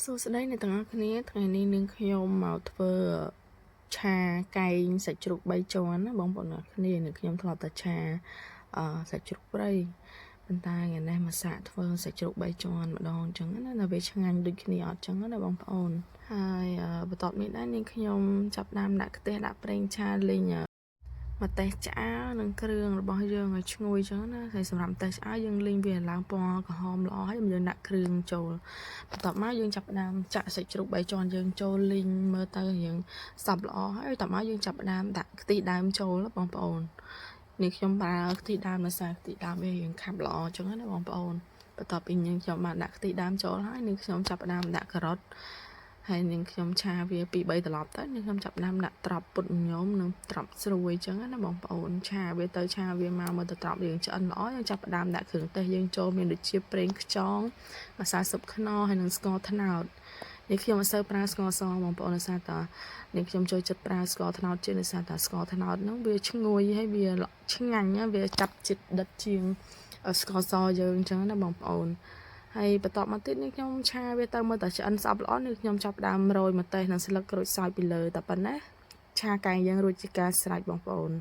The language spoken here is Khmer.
សួស្តីអ្នកទាំងអស់គ្នាថ្ងៃនេះនឹងខ្ញុំមកធ្វើឆាកែងសាច់ជ្រូក3ជាន់ណាបងប្អូនអ្នកគ្នានឹងខ្ញុំធ្លាប់តែឆាសាច់ជ្រូកព្រៃប៉ុន្តែថ្ងៃនេះមកសាកធ្វើសាច់ជ្រូក3ជាន់ម្ដងអញ្ចឹងណានៅវាឆ្ងាញ់ដូចគ្នាអត់អញ្ចឹងណាបងប្អូនហើយបន្ទាប់នេះដែរនាងខ្ញុំចាប់ដើមដាក់ខ្ទះដាក់ប្រេងឆាលីងមកតេះឆ្អើរនិងគ្រឿងរបស់យើងឲ្យឈ្ងុយចឹងណាហើយសម្រាប់តេះឆ្អើរយើងលីងវាឡើងពណ៌ក្រហមល្អហើយយើងដាក់គ្រឿងចូលបន្ទាប់មកយើងចាប់ផ្ដើមចាក់សាច់ជ្រូក3ជាន់យើងចូលលីងមើលទៅយើងសព្វល្អហើយបន្ទាប់មកយើងចាប់ផ្ដើមដាក់ខ្ទិះដើមចូលបងប្អូននេះខ្ញុំប្រើខ្ទិះដើមនៅសារខ្ទិះដើមវាយើងខាប់ល្អចឹងណាបងប្អូនបន្ទាប់ពីយើងខ្ញុំបានដាក់ខ្ទិះដើមចូលហើយនេះខ្ញុំចាប់ផ្ដើមដាក់ការ៉ុតហើយនឹងខ្ញុំឆាវា2-3ត្រឡប់ទៅនឹងខ្ញុំចាប់ដើមដាក់ត្រប់ពុតញោមនិងត្រប់ស្រួយចឹងណាបងប្អូនឆាវាទៅឆាវាមកមើលទៅត្រប់យើងឆ្អិនល្អយើងចាប់ដើមដាក់គ្រឿងទេសយើងចូលមានដូចជាប្រេងខ្យងម្សៅស៊ុបខ្នុរហើយនិងស្ករត្នោតនេះខ្ញុំអត់សូវប្រើស្ករសបងប្អូនដោយសារតែនេះខ្ញុំចូលចិត្តប្រើស្ករត្នោតជាងដោយសារតែស្ករត្នោតហ្នឹងវាឈ្ងុយហើយវាឆ្ងាញ់វាចាប់ចិត្តដិតជាងស្ករសយើងអញ្ចឹងណាបងប្អូនហើយបន្ទាប់មកទៀតនេះខ្ញុំឆាវាទៅមើលតែឆ្អិនស្អប់ល្អនេះខ្ញុំចាប់ដើមរោយម្ទេសនិងស្លឹកក្រូចសើចពីលើតែប៉ុណ្ណាឆាកែងយើងរួចជាការស្រេចបងប្អូន